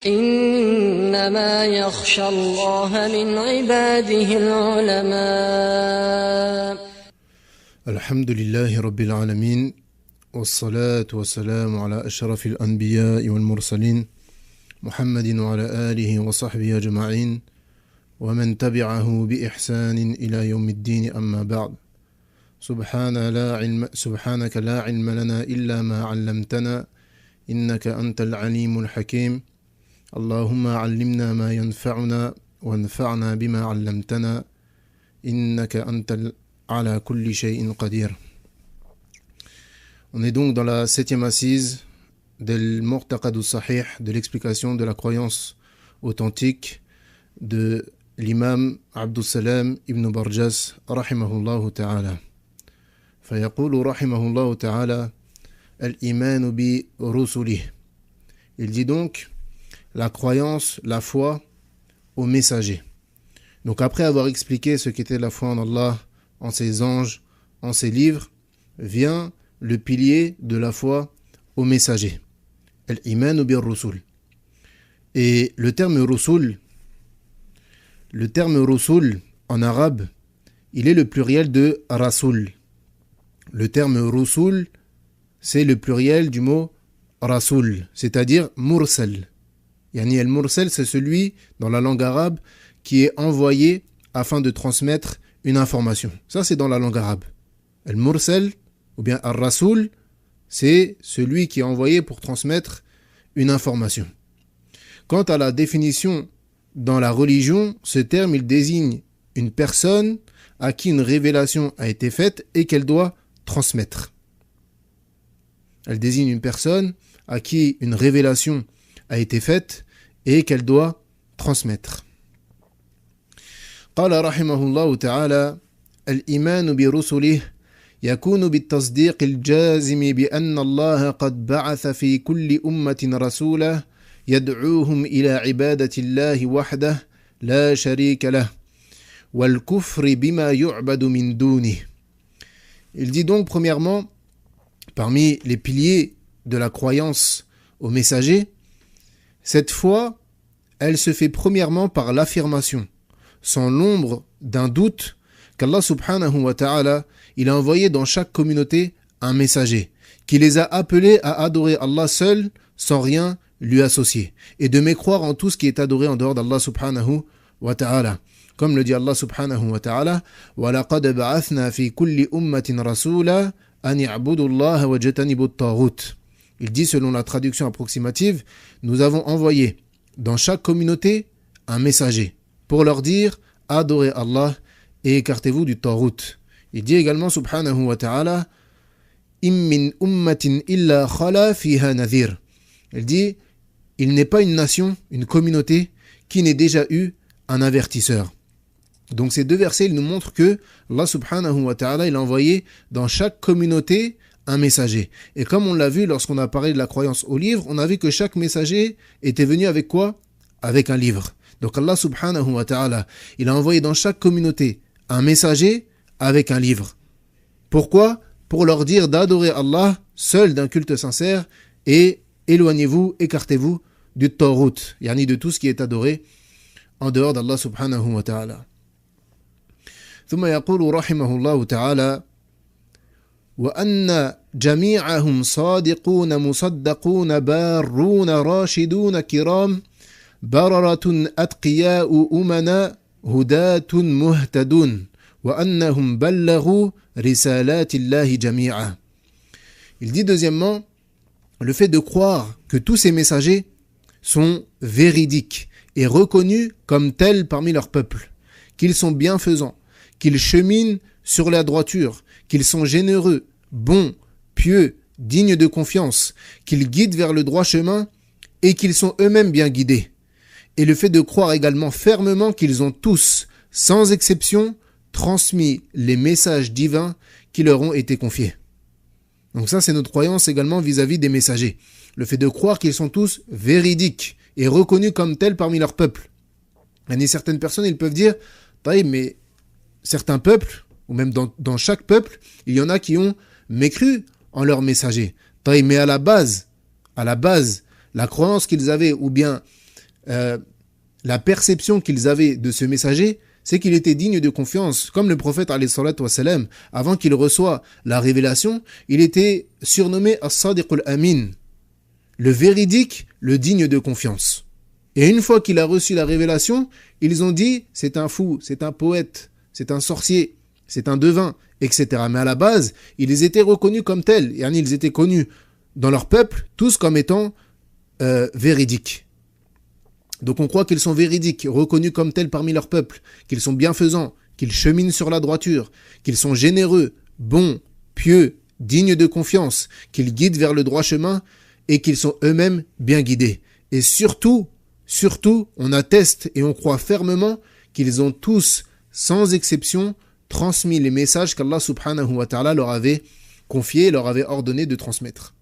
إنما يخشى الله من عباده العلماء. الحمد لله رب العالمين والصلاة والسلام على أشرف الأنبياء والمرسلين محمد وعلى آله وصحبه أجمعين ومن تبعه بإحسان إلى يوم الدين أما بعد. سبحانك لا علم لنا إلا ما علمتنا إنك أنت العليم الحكيم. اللهم علمنا ما ينفعنا وانفعنا بما علمتنا إنك أنت على كل شيء قدير. On est donc dans la 7e assise del Mu'taqad as-Sahih, de l'explication de la croyance authentique de l'imam Abdus Salam ibn Barjas rahimahullah ta'ala. فيقول رحمه الله تعالى الإيمان برسله. Il dit donc la croyance, la foi aux messagers. Donc après avoir expliqué ce qu'était la foi en Allah, en ses anges, en ses livres, vient le pilier de la foi aux messagers. Al-Iman bir-Rusul. Et le terme Rusul en arabe, il est le pluriel de Rasul. Le terme Rusul, c'est le pluriel du mot Rasul, c'est-à-dire Mursal. Yani al-Mursal, c'est celui, dans la langue arabe, qui est envoyé afin de transmettre une information. Ça, c'est dans la langue arabe. Al-Mursal, ou bien Al-Rasul, c'est celui qui est envoyé pour transmettre une information. Quant à la définition dans la religion, ce terme, il désigne une personne à qui une révélation a été faite et qu'elle doit transmettre. Elle désigne une personne à qui une révélation a été faite et qu'elle doit transmettre. قال رحمه الله تعالى الإيمان برسله يكون بالتصديق الجازم بأن الله قد بعث في كل أمة رسولا يدعوهم إلى عبادة الله وحده لا شريك له والكفر بما يعبد من دونه. Il dit donc premièrement, parmi les piliers de la croyance aux messagers, cette foi, elle se fait premièrement par l'affirmation, sans l'ombre d'un doute, qu'Allah subhanahu wa ta'ala, il a envoyé dans chaque communauté un messager, qui les a appelés à adorer Allah seul, sans rien lui associer, et de mécroire en tout ce qui est adoré en dehors d'Allah subhanahu wa ta'ala. Comme le dit Allah subhanahu wa ta'ala, وَلَقَدْ بَعَثْنَا فِي كُلِّ أُمَّةٍ رَسُولًا أَنِ اعْبُدُوا اللَّهَ وَاجْتَنِبُوا الطَّاغُوتَ. Il dit, selon la traduction approximative, nous avons envoyé dans chaque communauté un messager pour leur dire adorez Allah et écartez-vous du taghut. Il dit également subhanahu wa ta'ala im min ummatin illa khala fiha nadhir. Il dit il n'est pas une nation, une communauté qui n'ait déjà eu un avertisseur. Donc ces deux versets, ils nous montrent que Allah subhanahu wa ta'ala, il a envoyé dans chaque communauté un messager. Et comme on l'a vu lorsqu'on a parlé de la croyance au livre, on a vu que chaque messager était venu avec quoi ? Avec un livre. Donc Allah subhanahu wa ta'ala, il a envoyé dans chaque communauté un messager avec un livre. Pourquoi ? Pour leur dire d'adorer Allah seul d'un culte sincère et éloignez-vous, écartez-vous du taghut, yani de tout ce qui est adoré en dehors d'Allah subhanahu wa ta'ala. ثم يقول رحمه الله تعالى وأن جميعهم صادقون مصدقون بارون راشدون كرام بررة أتقياء أمنا هداة مهتدون وأنهم بلغوا رسالات الله جميعا. Il dit deuxièmement le fait de croire que tous ces messagers sont véridiques et reconnus comme tels parmi leur peuple, qu'ils sont bienfaisants, qu'ils cheminent sur la droiture, qu'ils sont généreux, bons, pieux, dignes de confiance, qu'ils guident vers le droit chemin et qu'ils sont eux-mêmes bien guidés. Et le fait de croire également fermement qu'ils ont tous, sans exception, transmis les messages divins qui leur ont été confiés. Donc ça, c'est notre croyance également vis-à-vis des messagers. Le fait de croire qu'ils sont tous véridiques et reconnus comme tels parmi leur peuple. Et certaines personnes, ils peuvent dire, mais certains peuples, ou même dans chaque peuple, il y en a qui ont mécru en leurs messagers. Mais à la base, la croyance qu'ils avaient, ou bien la perception qu'ils avaient de ce messager, c'est qu'il était digne de confiance. Comme le prophète, alayhi salatu wassalam, avant qu'il reçoive la révélation, il était surnommé As-Sadiq al-Amin, le véridique, le digne de confiance. Et une fois qu'il a reçu la révélation, ils ont dit, c'est un fou, c'est un poète, c'est un sorcier, c'est un devin, etc. Mais à la base, ils étaient reconnus comme tels. Ils étaient connus dans leur peuple, tous comme étant véridiques. Donc on croit qu'ils sont véridiques, reconnus comme tels parmi leur peuple, qu'ils sont bienfaisants, qu'ils cheminent sur la droiture, qu'ils sont généreux, bons, pieux, dignes de confiance, qu'ils guident vers le droit chemin et qu'ils sont eux-mêmes bien guidés. Et surtout, on atteste et on croit fermement qu'ils ont tous, sans exception, transmis les messages qu'Allah subhanahu wa ta'ala leur avait confiés, leur avait ordonné de transmettre.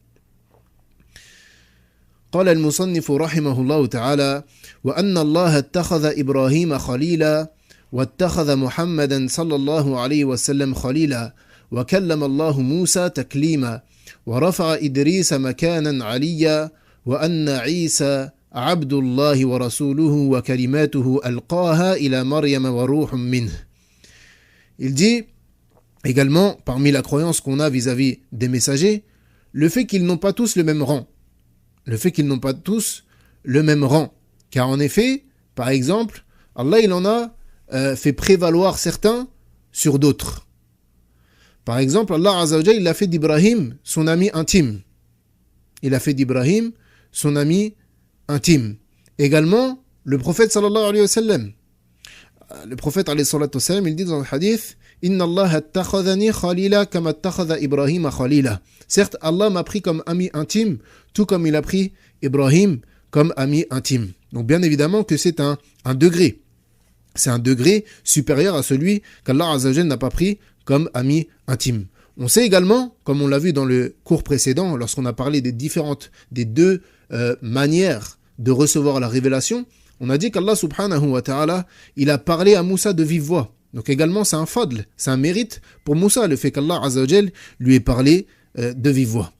قال المصنف رحمه الله تعالى وأن الله اتخذ إبراهيم خليلا واتخذ محمدا صلى الله عليه وسلم خليلا وكلم الله موسى تكليما ورفع إدريس مكانا عليا وأن عيسى عبد الله ورسوله وكلماته ألقاها إلى مريم وروح منه. Il dit également, parmi la croyance qu'on a vis-à-vis des messagers, le fait qu'ils n'ont pas tous le même rang. Car en effet, par exemple, Allah il en a fait prévaloir certains sur d'autres. Par exemple, Allah Azza wa Jalla, il a fait d'Ibrahim son ami intime. Également, le prophète sallallahu alayhi wa sallam. Le prophète alayhi salatu wa sallam, il dit dans le hadith, Inna Allah attakhadhani khalila kama attakhadha Ibrahim khalila. Certes, Allah m'a pris comme ami intime, tout comme il a pris Ibrahim comme ami intime. Donc bien évidemment que c'est un degré. C'est un degré supérieur à celui qu'Allah Azza wa Jalla n'a pas pris comme ami intime. On sait également, comme on l'a vu dans le cours précédent, lorsqu'on a parlé des deux manières de recevoir la révélation, on a dit qu'Allah subhanahu wa ta'ala, il a parlé à Moussa de vive voix. Donc également, c'est un fadl, c'est un mérite pour Moussa, le fait qu'Allah Azza wa Jalla lui ait parlé de vive voix.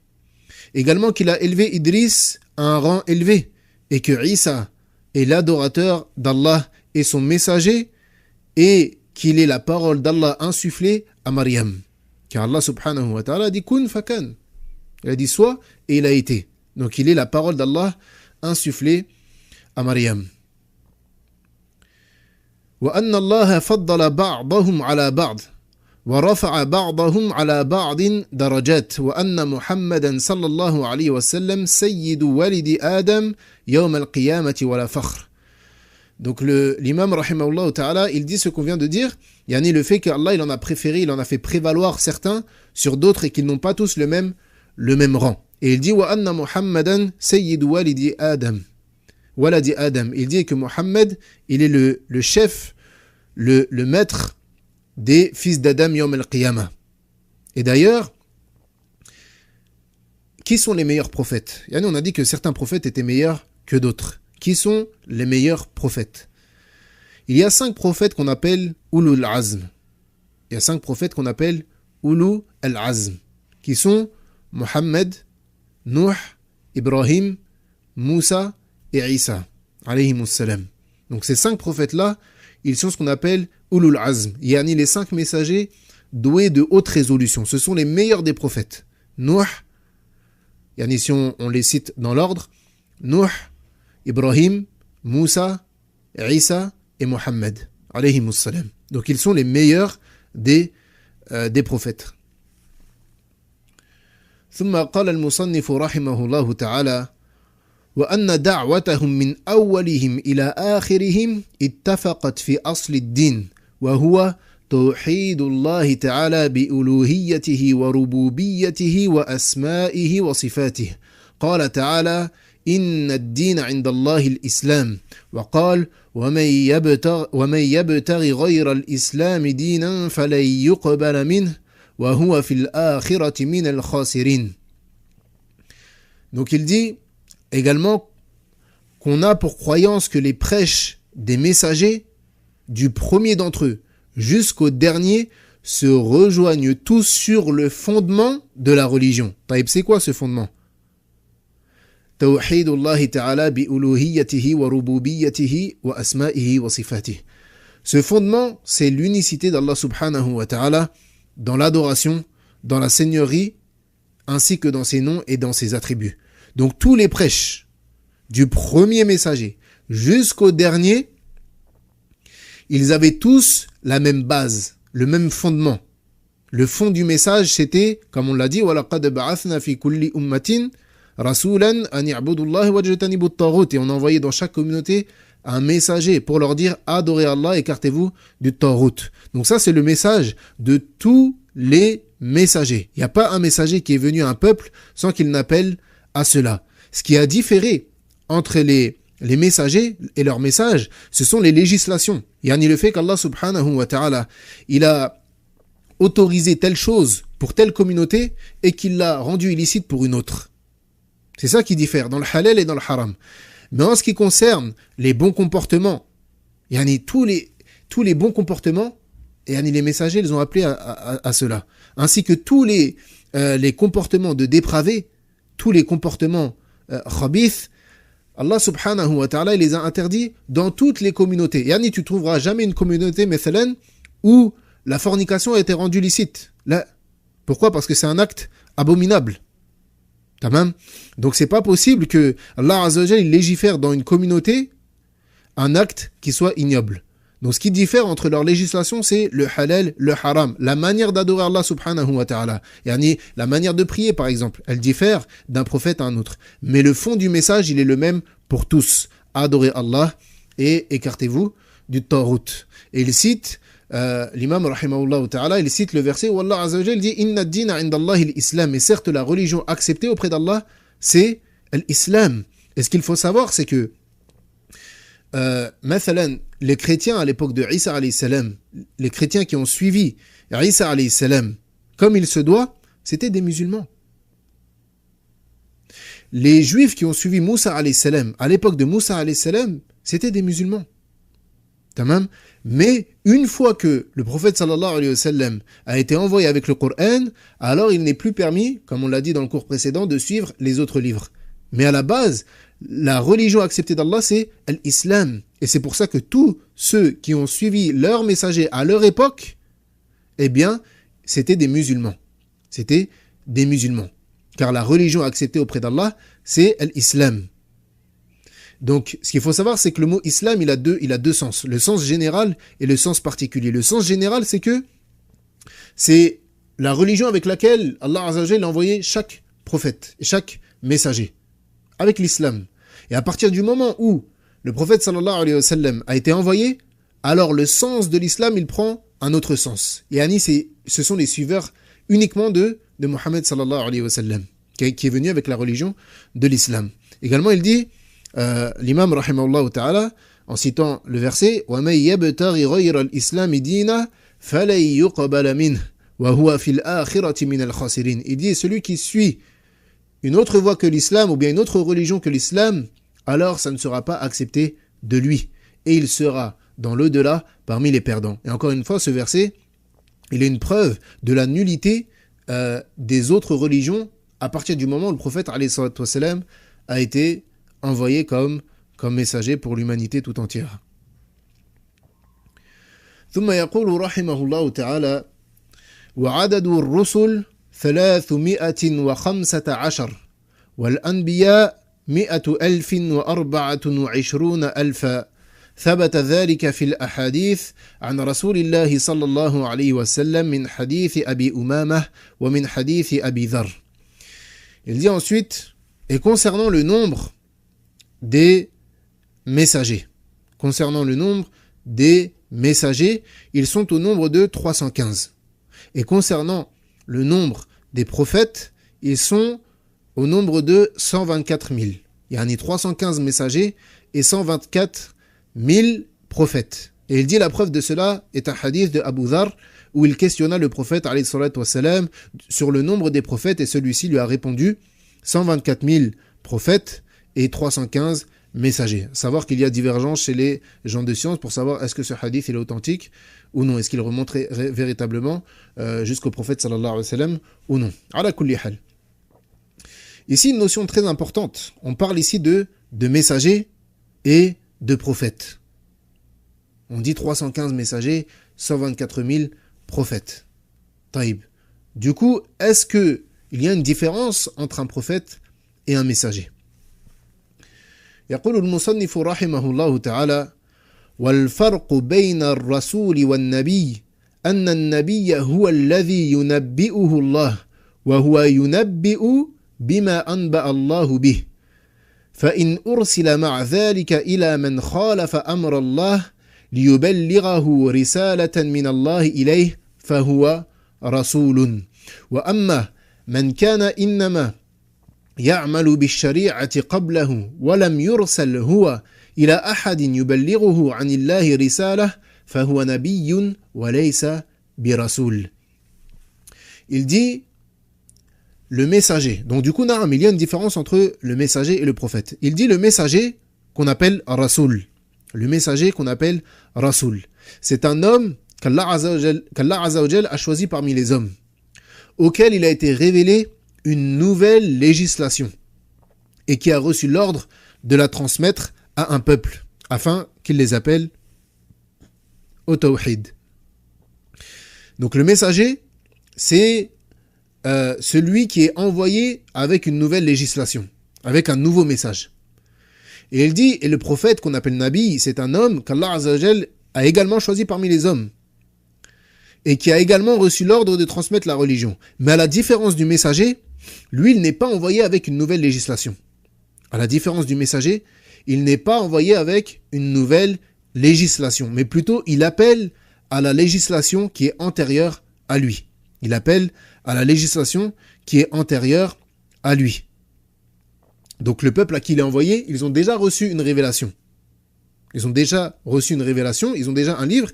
Également qu'il a élevé Idriss à un rang élevé, et que Isa est l'adorateur d'Allah et son messager, et qu'il est la parole d'Allah insufflée à Maryam. Car Allah subhanahu wa ta'ala dit kun fakan. Il a dit soit et il a été. Donc il est la parole d'Allah insufflée à Maryam. وأن الله فضل بعضهم على بعض ورفع بعضهم على بعض درجات وأن محمدا صلى الله عليه وسلم سيد ولد آدم يوم القيامة ولا فخر. Donc l'imam rahimahullah ta'ala, il dit ce qu'on vient de dire, yani le fait qu'Allah il en a préféré, il en a fait prévaloir certains sur d'autres et qu'ils n'ont pas tous le même rang. Et il dit wa anna Muhammadan sayyid walidi Adam. Waladi Adam. Il dit que Mohammed, il est le chef, le maître des fils d'Adam yawm al-qiyamah. Et d'ailleurs, qui sont les meilleurs prophètes? Yani on a dit que certains prophètes étaient meilleurs que d'autres. Qui sont les meilleurs prophètes? Il y a 5 prophètes qu'on appelle Ulul Azm. Ulul al-Azm, qui sont Mohammed, Nuh, Ibrahim, Moussa et Isa, alayhimus salam. Donc ces 5 prophètes-là, ils sont ce qu'on appelle Ulul Azm, yani les 5 messagers doués de haute résolution. Ce sont les meilleurs des prophètes. Nuh, yani si on les cite dans l'ordre, Nuh, Ibrahim, Moussa, Isa et Mohammed, alayhimus salam. Donc ils sont les meilleurs des prophètes. ثم قال المصنف رحمه الله تعالى وأن دعوتهم من أولهم إلى آخرهم اتفقت في أصل الدين وهو توحيد الله تعالى بألوهيته وربوبيته وأسمائه وصفاته. قال تعالى إن الدين عند الله الإسلام وقال ومن يبتغي غير الإسلام دينا فلن يقبل منه وهو في الآخرة من الخاسرين. Donc il dit également qu'on a pour croyance que les prêches des messagers, du premier d'entre eux jusqu'au dernier, se rejoignent tous sur le fondement de la religion. Taïb, c'est quoi ce fondement? توحيد الله تعالى بألوهيته وربوبيته وأسمائه وصفاته. Ce fondement, c'est l'unicité d'Allah subhanahu wa ta'ala dans l'adoration, dans la seigneurie, ainsi que dans ses noms et dans ses attributs. Donc tous les prêches, du premier messager jusqu'au dernier, ils avaient tous la même base, le même fondement. Le fond du message, c'était, comme on l'a dit, وَلَقَدْ بَعَثْنَا فِي كُلِّ أُمَّةٍ رَسُولًا أَنِ يَعْبُدُوا اللَّهَ وَاجْتَنِبُوا الطَّاغُوتَ. Et on a envoyé dans chaque communauté un messager pour leur dire adorez Allah, écartez-vous du Taghut. Donc ça, c'est le message de tous les messagers. Il n'y a pas un messager qui est venu à un peuple sans qu'il n'appelle à cela. Ce qui a différé entre les messagers et leurs messages, ce sont les législations. Yani le fait qu'Allah subhanahu wa ta'ala, il a autorisé telle chose pour telle communauté et qu'il l'a rendu illicite pour une autre. C'est ça qui diffère dans le halal et dans le haram. Mais en ce qui concerne les bons comportements, yani tous les bons comportements, yani les messagers les ont appelés à cela. Ainsi que tous les comportements de dépravés, tous les comportements khabith, Allah subhanahu wa ta'ala il les a interdits dans toutes les communautés. Yani tu trouveras jamais une communauté, mathalan, où la fornication a été rendue licite. Là. Pourquoi ? Parce que c'est un acte abominable. Tamam. Donc c'est pas possible que Allah Azza wa Jalla il légifère dans une communauté un acte qui soit ignoble. Donc ce qui diffère entre leur législation, c'est le halal, le haram, la manière d'adorer Allah subhanahu wa ta'ala. Yani la manière de prier par exemple, elle diffère d'un prophète à un autre. Mais le fond du message, il est le même pour tous. Adorez Allah et écartez-vous du taghut. Et il cite l'imam rahimahullah ta'ala, il cite le verset où Allah Azza wa Jalla dit inna ad-dina 'inda Allahi al-islam. Et certes la religion acceptée auprès d'Allah, c'est l'islam. Et ce qu'il faut savoir, c'est que mathalan, les chrétiens à l'époque de Isa alayhi salam, les chrétiens qui ont suivi Isa alayhi salam comme il se doit, c'était des musulmans. Les juifs qui ont suivi Moussa alayhi salam à l'époque de Moussa alayhi salam, c'était des musulmans. Tamam. Mais une fois que le prophète sallallahu alayhi wa sallam a été envoyé avec le Coran, alors il n'est plus permis, comme on l'a dit dans le cours précédent, de suivre les autres livres. Mais à la base, la religion acceptée d'Allah, c'est l'islam. Et c'est pour ça que tous ceux qui ont suivi leurs messagers à leur époque, eh bien, c'était des musulmans. C'était des musulmans. Car la religion acceptée auprès d'Allah, c'est l'islam. Donc, ce qu'il faut savoir, c'est que le mot islam, il a deux sens. Le sens général et le sens particulier. Le sens général, c'est que c'est la religion avec laquelle Allah Azza wa Jalla a envoyé chaque prophète, chaque messager. Avec l'islam. Et à partir du moment où le prophète sallallahu alayhi wa sallam a été envoyé, alors le sens de l'islam, il prend un autre sens. Et Ani, ce sont les suiveurs uniquement de Mohammed sallallahu alayhi wa sallam, qui est venu avec la religion de l'islam. Également, il dit, l'imam rahimahullah ta'ala, en citant le verset, وَمَنْ يَبْتَغِ غَيْرَ الْإِسْلَامِ دِينًا فَلَنْ يُقْبَلَ مِنْهُ وَهُوَ فِي الْآخِرَةِ مِنَ الْخَاسِرِينَ. Il dit, celui qui suit une autre voie que l'islam, ou bien une autre religion que l'islam, alors ça ne sera pas accepté de lui. Et il sera dans l'au-delà parmi les perdants. Et encore une fois, ce verset, il est une preuve de la nullité des autres religions à partir du moment où le prophète alayhi salatu wassalam a été envoyé comme messager pour l'humanité tout entière. ثم يقول رحمه الله تعالى وعدد الرسل 315 والأنبياء 124,000 ثبت ذلك في الأحاديث عن رسول الله صلى الله عليه وسلم من حديث أبي أمامة ومن حديث أبي ذر. Il dit ensuite, et concernant le nombre des messagers, ils sont au nombre de 315. Et concernant le nombre des prophètes, ils sont au nombre de 124 000. Il y a 315 messagers et 124 000 prophètes. Et il dit la preuve de cela est un hadith de Abu Dhar où il questionna le prophète alayhi salatu wassalam sur le nombre des prophètes et celui-ci lui a répondu 124 000 prophètes et 315 messagers. Savoir qu'il y a divergence chez les gens de science pour savoir est-ce que ce hadith est authentique ou non, est-ce qu'il remonterait véritablement jusqu'au prophète sallallahu alayhi wa sallam ou non. Ala kulli hal. Ici, une notion très importante. On parle ici de messagers et de prophètes. On dit 315 messagers, 124 000 prophètes. Taïb. Du coup, est-ce qu'il y a une différence entre un prophète et un messager? يقول المصنف رحمه الله تعالى: والفرق بين الرسول والنبي أن النبي هو الذي ينبئه الله وهو ينبئ بما أنبأ الله به، فإن أرسل مع ذلك إلى من خالف أمر الله ليبلغه رسالة من الله إليه فهو رسول. وأما من كان إنما يعمل بالشريعة قبله ولم يرسل هو إلى أحد يبلغه عن الله رسالة فهو نبي وليس برسول. Il dit le messager. Donc du coup, il y a une différence entre le messager et le prophète. Il dit le messager qu'on appelle Rasoul. Le messager qu'on appelle Rasoul. C'est un homme qu'Allah Azza wa Jal a choisi parmi les hommes, auquel il a été révélé une nouvelle législation et qui a reçu l'ordre de la transmettre à un peuple afin qu'il les appelle au tawhid. Donc le messager, c'est celui qui est envoyé avec une nouvelle législation, avec un nouveau message. Et il dit, et le prophète qu'on appelle Nabi, c'est un homme qu'Allah Azza wa Jal a également choisi parmi les hommes et qui a également reçu l'ordre de transmettre la religion. Mais à la différence du messager, lui, il n'est pas envoyé avec une nouvelle législation. À la différence du messager, il n'est pas envoyé avec une nouvelle législation, mais plutôt il appelle à la législation qui est antérieure à lui. Il appelle à la législation qui est antérieure à lui. Donc le peuple à qui il est envoyé, ils ont déjà reçu une révélation. Ils ont déjà reçu une révélation, ils ont déjà un livre,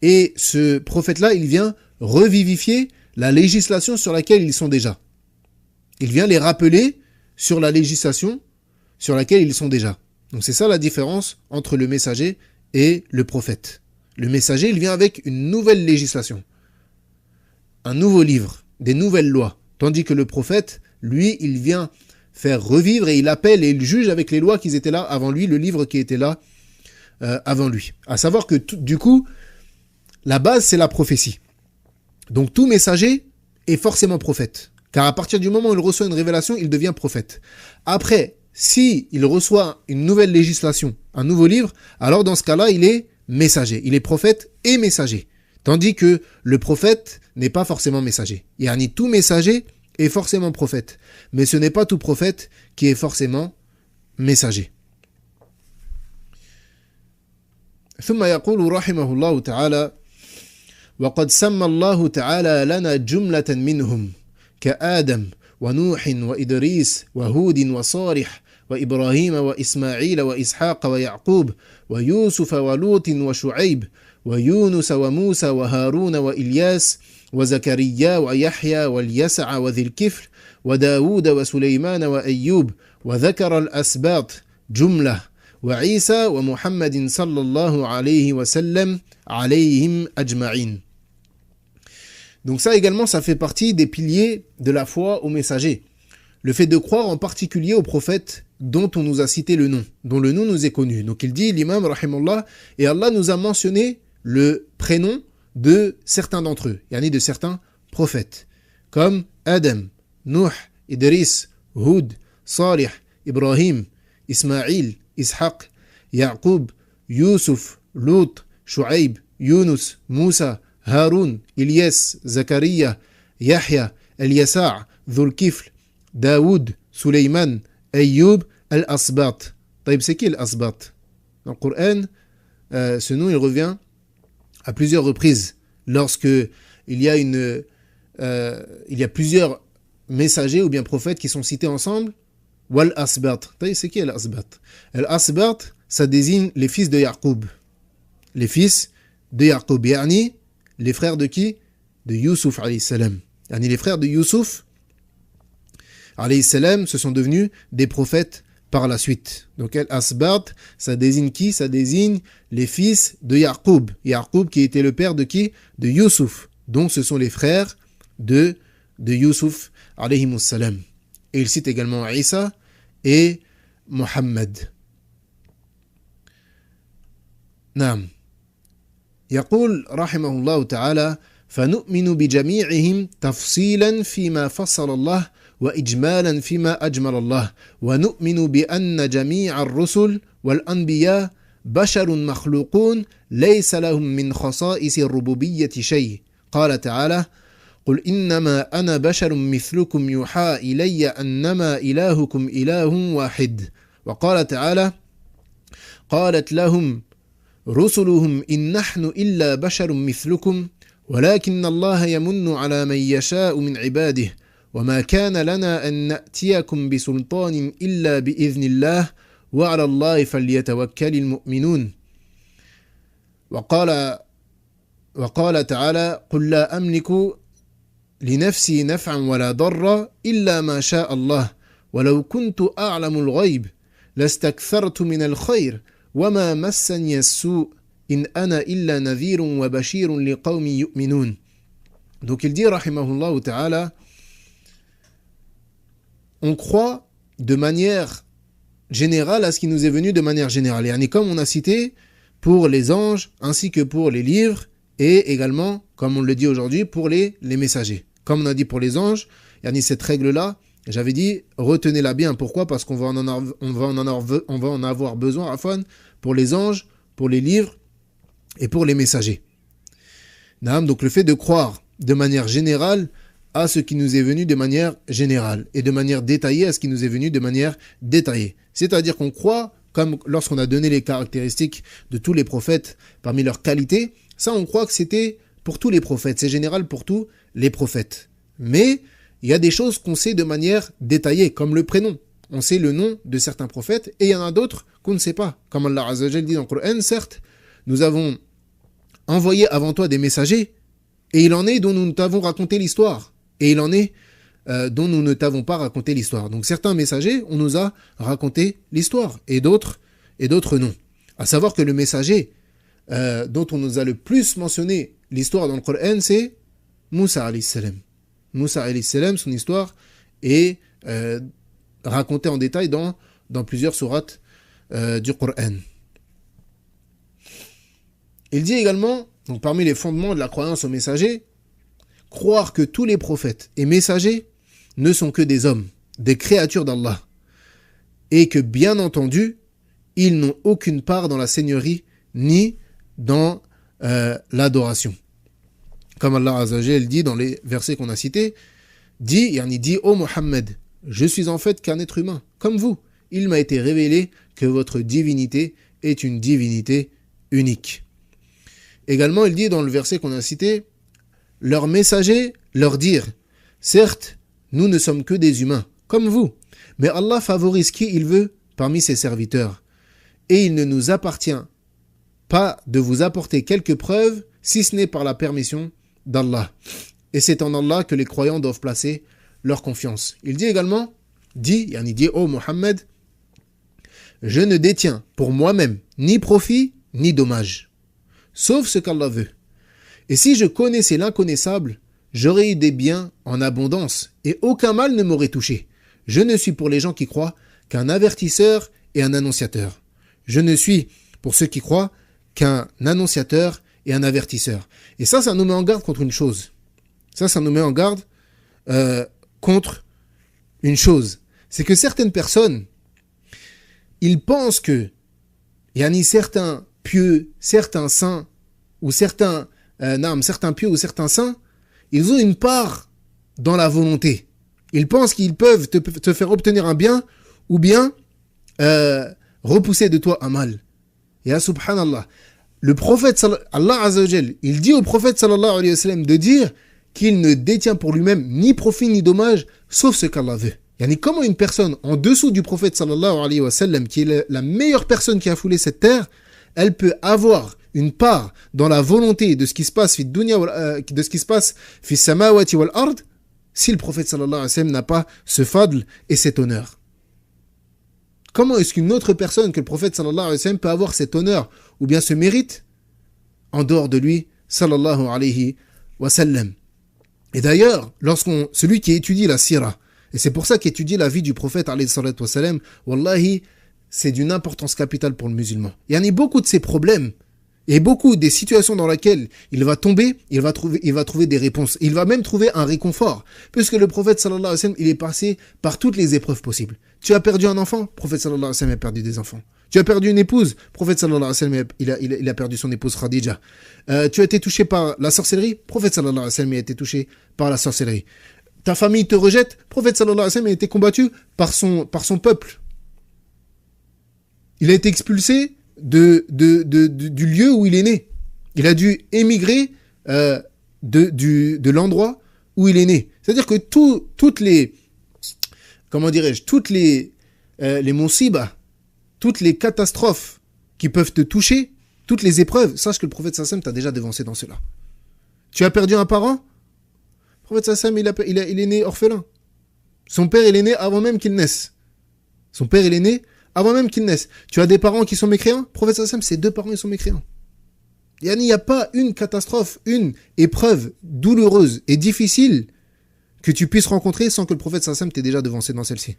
et ce prophète-là, il vient revivifier la législation sur laquelle ils sont déjà. Il vient les rappeler sur la législation sur laquelle ils sont déjà. Donc c'est ça la différence entre le messager et le prophète. Le messager, il vient avec une nouvelle législation, un nouveau livre, des nouvelles lois. Tandis que le prophète, lui, il vient faire revivre et il appelle et il juge avec les lois qui étaient là avant lui, le livre qui était là avant lui. À savoir que du coup, la base, c'est la prophétie. Donc tout messager est forcément prophète. Car à partir du moment où il reçoit une révélation, il devient prophète. Après, si il reçoit une nouvelle législation, un nouveau livre, alors dans ce cas-là, il est messager. Il est prophète et messager. Tandis que le prophète n'est pas forcément messager. Yani tout messager est forcément prophète. Mais ce n'est pas tout prophète qui est forcément messager. ثم يقول رحمه الله تعالى: وقد سمى الله تعالى لنا جملة منهم كآدم ونوح وإدريس وهود وصالح وإبراهيم وإسماعيل وإسحاق ويعقوب ويوسف ولوط وشعيب ويونس وموسى وهارون وإلياس وزكريا ويحيى واليسع وذي الكفل وداود وسليمان وأيوب وذكر الأسباط جملة وعيسى ومحمد صلى الله عليه وسلم عليهم أجمعين. Donc ça également, ça fait partie des piliers de la foi aux messagers. Le fait de croire en particulier aux prophètes dont on nous a cité le nom, dont le nom nous est connu. Donc il dit, l'imam, rahimahullah, et Allah nous a mentionné le prénom de certains d'entre eux, yani de certains prophètes, comme Adam, Nuh, Idris, Hud, Salih, Ibrahim, Ismaïl, Ishaq, Yaqub, Yusuf, Lut, Shu'aib, Yunus, Moussa, Haroun, Ilyas, Zakaria, Yahya, Eliasa, Dhul-Kifl, Daoud, Suleyman, Ayyub, Al-Asbat. C'est qui Al-Asbat? Dans le Coran, ce nom il revient à plusieurs reprises lorsque il y a plusieurs messagers ou bien prophètes qui sont cités ensemble. Wal-Asbat. C'est qui Al-Asbat? Al-Asbat, ça désigne les fils de Yaqub. Les fils de Yaqub. Yani, les frères de qui? De Youssouf alayhi salam. Yani les frères de Youssouf alayhi salam se sont devenus des prophètes par la suite. Donc Al-Asbat, ça désigne qui? Ça désigne les fils de Yaqub. Yaqub qui était le père de qui? De Youssouf. Donc ce sont les frères de Youssouf alayhi salam. et il cite également Isa et Mohammed. Naam. يقول رحمه الله تعالى فنؤمن بجميعهم تفصيلا فيما فصل الله وإجمالا فيما أجمل الله ونؤمن بأن جميع الرسل والأنبياء بشر مخلوقون ليس لهم من خصائص الربوبية شيء قال تعالى قل إنما أنا بشر مثلكم يوحى إلي أنما إلهكم إله واحد وقال تعالى قالت لهم رسلهم إن نحن إلا بشر مثلكم ولكن الله يمن على من يشاء من عباده وما كان لنا أن نأتيكم بسلطان إلا بإذن الله وعلى الله فليتوكل المؤمنون وقال تعالى قل لا أملك لنفسي نفعا ولا ضرا إلا ما شاء الله ولو كنت أعلم الغيب لاستكثرت من الخير وما مسني السوء إن أنا إلا نذير وبشير لقوم يؤمنون. Donc il dit rahimahullah ta'ala, on croit de manière générale à ce qui nous est venu de manière générale. Et comme on a cité pour les anges ainsi que pour les livres et également, comme on le dit aujourd'hui, pour les messagers. Comme on a dit pour les anges, cette règle-là, j'avais dit, retenez-la bien. Pourquoi ? Parce qu'on va en avoir besoin pour les anges, pour les livres et pour les messagers. Donc le fait de croire de manière générale à ce qui nous est venu de manière générale et de manière détaillée à ce qui nous est venu de manière détaillée. C'est-à-dire qu'on croit, comme lorsqu'on a donné les caractéristiques de tous les prophètes parmi leurs qualités, ça on croit que c'était pour tous les prophètes, c'est général pour tous les prophètes. Mais il y a des choses qu'on sait de manière détaillée, comme le prénom. On sait le nom de certains prophètes et il y en a d'autres qu'on ne sait pas. Comme Allah Azza wa Jal dit dans le Coran, certes, nous avons envoyé avant toi des messagers et il en est dont nous t'avons raconté l'histoire. Et il en est dont nous ne t'avons pas raconté l'histoire. Donc certains messagers, on nous a raconté l'histoire et d'autres non. À savoir que le messager dont on nous a le plus mentionné l'histoire dans le Coran, c'est Moussa alayhi salam. Moussa alayhi salam, son histoire est racontée en détail dans plusieurs sourates du Coran. Il dit également, donc parmi les fondements de la croyance aux messagers, croire que tous les prophètes et messagers ne sont que des hommes, des créatures d'Allah, et que bien entendu, ils n'ont aucune part dans la seigneurie ni dans l'adoration. Comme Allah Azza wa Jal dit dans les versets qu'on a cités, dit ô Mohammed, je suis en fait qu'un être humain, comme vous. Il m'a été révélé que votre divinité est une divinité unique. Également, il dit dans le verset qu'on a cité, leurs messagers leur dirent, certes, nous ne sommes que des humains, comme vous, mais Allah favorise qui il veut parmi ses serviteurs, et il ne nous appartient pas de vous apporter quelques preuves, si ce n'est par la permission d'Allah. Et c'est en Allah que les croyants doivent placer leur confiance. Il dit également, dit ô Mohammed, je ne détiens pour moi-même ni profit ni dommage, sauf ce qu'Allah veut. Et si je connaissais l'inconnaissable, j'aurais eu des biens en abondance et aucun mal ne m'aurait touché. Je ne suis pour les gens qui croient qu'un avertisseur et un annonciateur. Je ne suis pour ceux qui croient qu'un annonciateur et un avertisseur. Et ça nous met en garde contre une chose. Ça nous met en garde contre une chose. C'est que certaines personnes, ils pensent que certains pieux, certains saints, ou certains pieux ou certains saints, ils ont une part dans la volonté. Ils pensent qu'ils peuvent te faire obtenir un bien ou bien repousser de toi un mal. Ya subhanallah. Le prophète, Allah Azza wa Jal, il dit au prophète sallallahu alayhi wa sallam de dire qu'il ne détient pour lui-même ni profit ni dommage, sauf ce qu'Allah veut. Comment une personne en dessous du prophète sallallahu alayhi wa sallam, qui est la meilleure personne qui a foulé cette terre, elle peut avoir une part dans la volonté de ce qui se passe de ce qui se passe fi samawati wal ard, si le prophète sallallahu alayhi wa sallam n'a pas ce fadl et cet honneur. Comment est-ce qu'une autre personne que le prophète sallallahu alayhi wa sallam peut avoir cet honneur ou bien ce mérite en dehors de lui sallallahu alayhi wa sallam? Et d'ailleurs, celui qui étudie la sira Et c'est pour ça qu'étudier la vie du prophète, alayhi salatu wassalam, wallahi, c'est d'une importance capitale pour le musulman. Il y en a beaucoup de ces problèmes, et beaucoup des situations dans lesquelles il va tomber, il va trouver des réponses. Il va même trouver un réconfort. Puisque le prophète sallallahu alayhi wa sallam, il est passé par toutes les épreuves possibles. Tu as perdu un enfant, le prophète sallallahu alayhi wa sallam a perdu des enfants. Tu as perdu une épouse, le prophète sallallahu alayhi wa sallam, il a perdu son épouse Khadija. Tu as été touché par la sorcellerie, le prophète sallallahu alayhi wa sallam a été touché par la sorcellerie. Ta famille te rejette, le prophète sallallahu alayhi wa sallam a été combattu par son peuple. Il a été expulsé du lieu où il est né. Il a dû émigrer de l'endroit où il est né. C'est-à-dire que toutes les monsibas, toutes les catastrophes qui peuvent te toucher, toutes les épreuves, sache que le prophète sallallahu alayhi wa sallam t'a déjà devancé dans cela. Tu as perdu un parent, le prophète sallallahu alayhi wa sallam, il est né orphelin. Son père, il est né avant même qu'il naisse. Son père, il est né avant même qu'ils naissent. Tu as des parents qui sont mécréants, le prophète sallallahu alayhi wa sallam, ses 2 parents, ils sont mécréants. Il n'y a pas une catastrophe, une épreuve douloureuse et difficile que tu puisses rencontrer sans que le prophète sallallahu alayhi wa sallam t'ait déjà devancé dans celle-ci.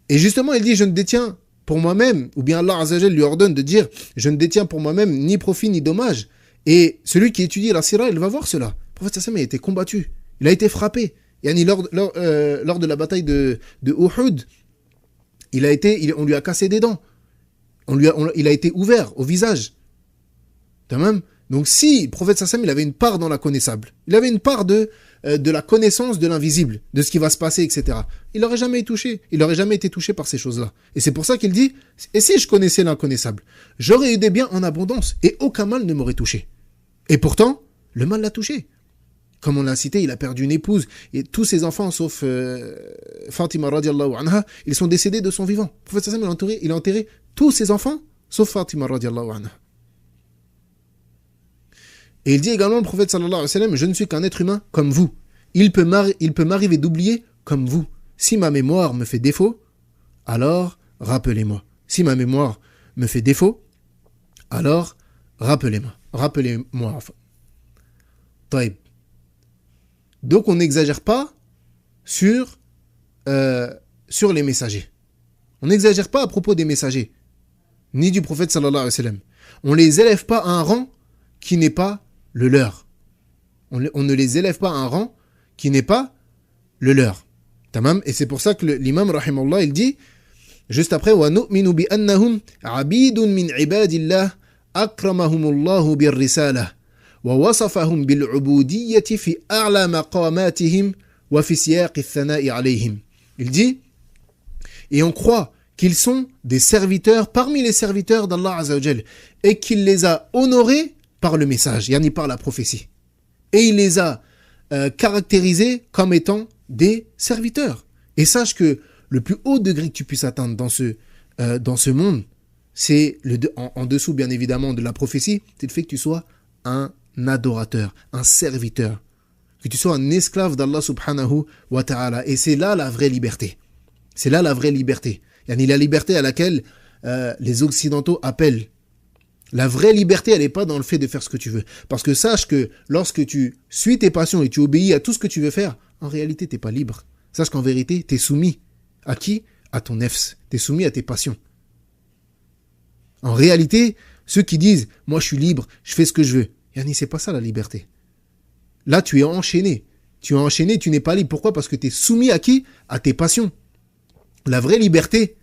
Et justement, il dit, je ne détiens pour moi-même, ou bien Allah Azza wa Jal lui ordonne de dire, je ne détiens pour moi-même ni profit ni dommage. Et celui qui étudie la sira, il va voir cela. Le prophète sallallahu alayhi wa sallam a été combattu, il a été frappé. Lors de la bataille de Uhud, on lui a cassé des dents. Il a été ouvert au visage. Donc si le prophète sallallahu alayhi wa sallam, il avait une part dans la connaissable, il avait une part de la connaissance de l'invisible, de ce qui va se passer, etc. Il n'aurait jamais été touché par ces choses-là. Et c'est pour ça qu'il dit, et si je connaissais l'inconnaissable, j'aurais eu des biens en abondance et aucun mal ne m'aurait touché. Et pourtant, le mal l'a touché. Comme on l'a cité, il a perdu une épouse et tous ses enfants, sauf Fatima radiallahu anha, ils sont décédés de son vivant. Le prophète sallallahu alayhi wa sallam, il a enterré tous ses enfants, sauf Fatima radiallahu anha. Et il dit également, le prophète sallallahu alayhi wa sallam, je ne suis qu'un être humain comme vous. Il peut m'arriver d'oublier comme vous. Si ma mémoire me fait défaut, alors rappelez-moi. Si ma mémoire me fait défaut, alors rappelez-moi. Enfin. Taïb. Donc on n'exagère pas sur les messagers. On n'exagère pas à propos des messagers, ni du prophète sallallahu alayhi wa sallam. On ne les élève pas à un rang qui n'est pas le leur. On ne les élève pas à un rang qui n'est pas le leur. Tamam. Et c'est pour ça que l'imam rahimallah, il dit juste après, wa nu'minu bi annahum abidun min ibadillah akramahumullahu bir risalah. ووصفهم بالعبودية في أعلى مقاماتهم وفي سياق الثناء عليهم. Il dit, et on croit qu'ils sont des serviteurs parmi les serviteurs d'Allah Azza wa Jal et qu'il les a honorés par le message, yani par la prophétie. Et il les a caractérisés comme étant des serviteurs. Et sache que le plus haut degré que tu puisses atteindre dans ce monde, c'est en dessous bien évidemment de la prophétie, c'est le fait que tu sois un adorateur, un serviteur, que tu sois un esclave d'Allah subhanahu wa ta'ala. Et c'est là la vraie liberté. C'est là la vraie liberté. Yani la liberté à laquelle les Occidentaux appellent. La vraie liberté, elle n'est pas dans le fait de faire ce que tu veux. Parce que sache que lorsque tu suis tes passions et tu obéis à tout ce que tu veux faire, en réalité, tu n'es pas libre. Sache qu'en vérité, tu es soumis. À qui? À ton nefs. Tu es soumis à tes passions. En réalité, ceux qui disent « moi je suis libre, je fais ce que je veux », yani, c'est pas ça la liberté. Là, tu es enchaîné. Tu n'es pas libre. Pourquoi? Parce que tu es soumis à qui? À tes passions. La vraie liberté,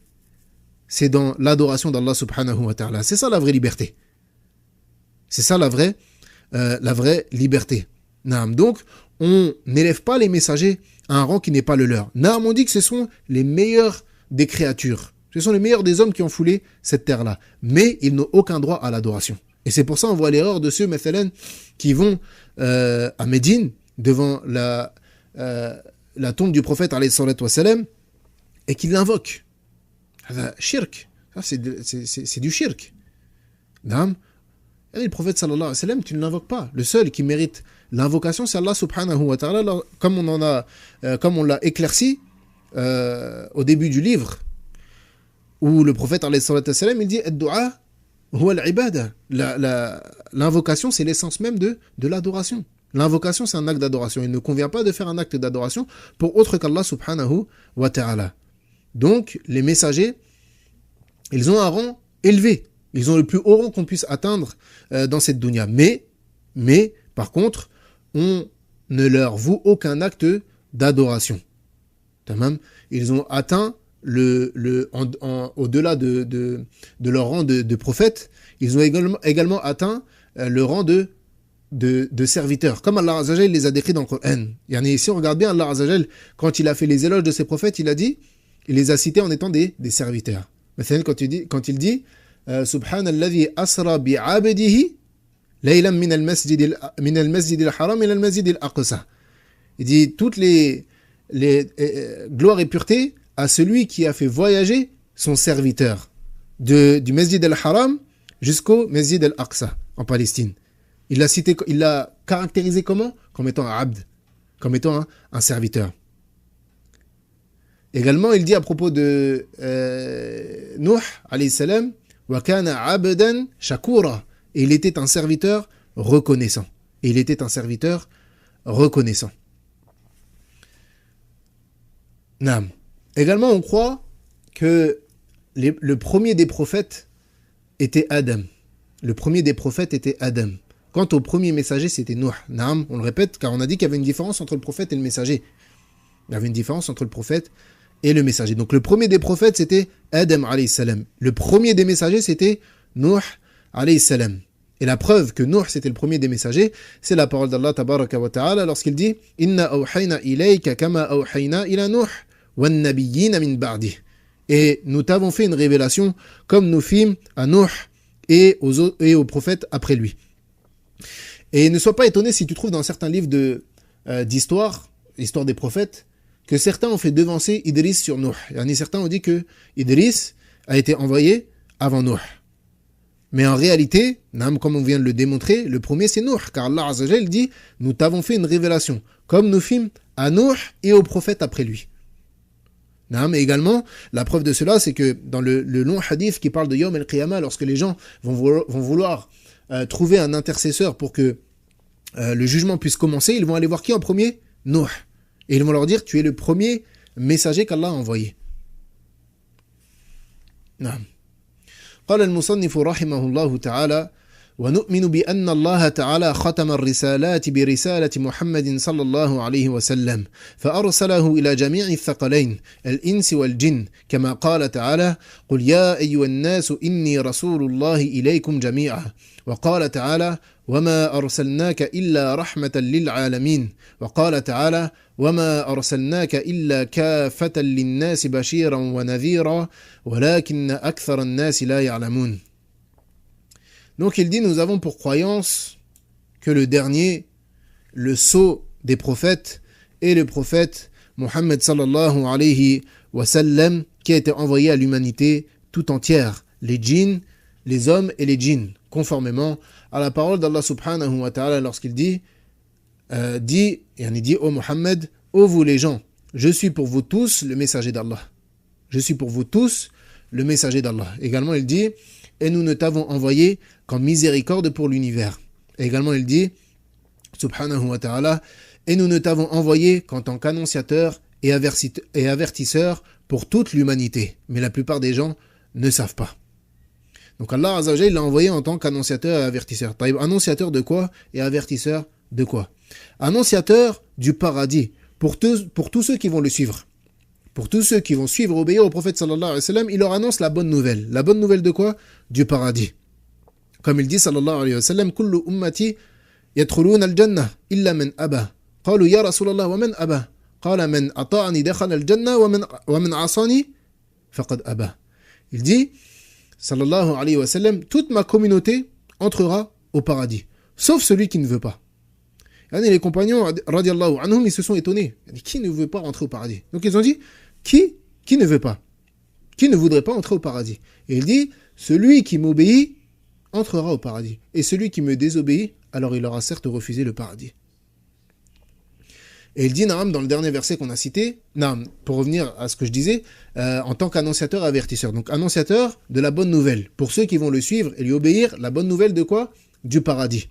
c'est dans l'adoration d'Allah subhanahu wa ta'ala. C'est ça la vraie liberté. C'est ça la vraie liberté. Naam. Donc, on n'élève pas les messagers à un rang qui n'est pas le leur. Naam, on dit que ce sont les meilleurs des créatures. Ce sont les meilleurs des hommes qui ont foulé cette terre-là. Mais ils n'ont aucun droit à l'adoration. Et c'est pour ça qu'on voit l'erreur de ceux, Mathalan, qui vont à Médine, devant la tombe du prophète, alayhi salatu wassalam, et qui l'invoquent. Shirk. C'est du shirk. Et le prophète, sallallahu alayhi wa sallam, tu ne l'invoques pas. Le seul qui mérite l'invocation, c'est Allah subhanahu wa ta'ala, comme on l'a éclairci au début du livre, où le prophète, alayhi salatu wassalam, il dit « Ad-du'a » l'invocation, c'est l'essence même de l'adoration. L'invocation, c'est un acte d'adoration. Il ne convient pas de faire un acte d'adoration pour autre qu'Allah subhanahu wa ta'ala. Donc, les messagers, ils ont un rang élevé. Ils ont le plus haut rang qu'on puisse atteindre dans cette dunya. Mais, par contre, on ne leur voue aucun acte d'adoration. Ils ont atteint au-delà de leur rang de prophète, ils ont également atteint le rang de serviteurs. Comme Allah Azza wa Jal les a décrits dans le Coran. Si on regarde bien, Allah Azza wa Jal, quand il a fait les éloges de ses prophètes, il les a cités en étant des serviteurs. Quand il dit Subhanalladhi asra bi'abdihi laylan min al-masjid al-haram ila al-masjid al-aqsa. Il dit toutes les gloires et pureté à celui qui a fait voyager son serviteur du Masjid al-Haram jusqu'au Masjid al-Aqsa en Palestine. Il l'a caractérisé comment? Comme étant un abd, comme étant un serviteur. Également, il dit à propos de Nuh alayhi salam, wa kana abdan shakura, et il était un serviteur reconnaissant. Naam. Également, on croit que le premier des prophètes était Adam. Quant au premier messager, c'était Nuh. Naam, on le répète, car on a dit qu'il y avait une différence entre le prophète et le messager. Donc le premier des prophètes, c'était Adam alayhi salam. Le premier des messagers, c'était Nuh alayhi salam. Et la preuve que Nuh c'était le premier des messagers, c'est la parole d'Allah tabaraka wa ta'ala lorsqu'il dit Inna awhayna ilayka kama awhayna ila Nuh wan nabiyyina min ba'dih. Et nous t'avons fait une révélation comme nous fîmes à Nuh et aux prophètes après lui. Et ne sois pas étonné si tu trouves dans certains livres d'histoire, l'histoire des prophètes, que certains ont fait devancer Idris sur Nuh. Certains ont dit que Idris a été envoyé avant Nuh. Mais en réalité, comme on vient de le démontrer, le premier c'est Nuh, car Allah Azza wa Jal dit « Nous t'avons fait une révélation, comme nous fîmes à Nuh et aux prophètes après lui ». Mais également, la preuve de cela, c'est que dans le long hadith qui parle de Yawm al-Qiyamah, lorsque les gens vont vouloir trouver un intercesseur pour que le jugement puisse commencer, ils vont aller voir qui en premier? Nuh. Et ils vont leur dire « Tu es le premier messager qu'Allah a envoyé ». قال المصنف رحمه الله تعالى ونؤمن بأن الله تعالى ختم الرسالات برسالة محمد صلى الله عليه وسلم فأرسله إلى جميع الثقلين الإنس والجن كما قال تعالى قل يا أيها الناس إني رسول الله إليكم جميعا وقال تعالى وما أرسلناك إلا رحمة للعالمين وقال تعالى وما أرسلناك إلا كافة للناس بشيرا ونذيرا ولكن أكثر الناس لا يعلمون. Donc il dit, nous avons pour croyance que le dernier, le sceau des prophètes, est le prophète Muhammad sallallahu alayhi wa sallam, qui a été envoyé à l'humanité tout entière, les djinns, les hommes et les djinns, conformément à la parole d'Allah subhanahu wa ta'ala lorsqu'il dit ô Muhammad, ô vous les gens, je suis pour vous tous le messager d'Allah. Également il dit, et nous ne t'avons envoyé qu'en miséricorde pour l'univers. Et également il dit, subhanahu wa ta'ala, et nous ne t'avons envoyé qu'en tant qu'annonciateur et avertisseur pour toute l'humanité. Mais la plupart des gens ne savent pas. Donc Allah Azza wa Jalla l'a envoyé en tant qu'annonciateur et avertisseur. Annonciateur de quoi et avertisseur de quoi? Annonciateur du paradis pour tous ceux qui vont le suivre. Pour tous ceux qui vont suivre et obéir au prophète sallallahu alayhi wa sallam, il leur annonce la bonne nouvelle. La bonne nouvelle de quoi? Du paradis. Comme il dit sallallahu alayhi wa sallam, kullu ummati yadkhuluna al-jannah illa man aba. Qalu ya Rasulallah wa man aba? Qala man ata'ani dakhala al-jannah wa man asani faqad aba. Il dit sallallahu alayhi wa sallam, toute ma communauté entrera au paradis, sauf celui qui ne veut pas. Et les compagnons radiallahu anhum, ils se sont étonnés. Qui ne veut pas rentrer au paradis? Donc ils ont dit, qui ne veut pas? Qui ne voudrait pas entrer au paradis? Et il dit, celui qui m'obéit entrera au paradis. Et celui qui me désobéit, alors il aura certes refusé le paradis. Et il dit, Naam, dans le dernier verset qu'on a cité, Naam, pour revenir à ce que je disais, en tant qu'annonciateur et avertisseur. Donc annonciateur de la bonne nouvelle. Pour ceux qui vont le suivre et lui obéir, la bonne nouvelle de quoi? Du paradis.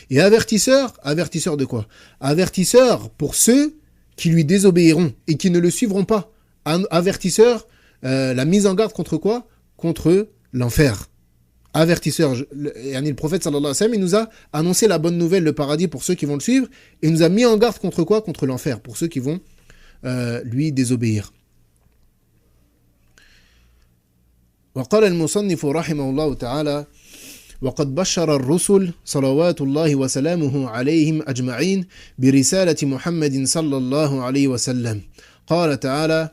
Et avertisseur de quoi? Avertisseur pour ceux qui lui désobéiront et qui ne le suivront pas. Avertisseur, la mise en garde contre quoi? Contre l'enfer. Avertisseur. Le prophète sallallahu alayhi wa sallam, il nous a annoncé la bonne nouvelle, le paradis pour ceux qui vont le suivre, et il nous a mis en garde contre quoi? Contre l'enfer, pour ceux qui vont lui désobéir. وقال المصنف رحمه الله تعالى وقد بشر الرسل صلوات الله وسلامه عليهم أجمعين برسالة محمد صلى الله عليه وسلم قال تعالى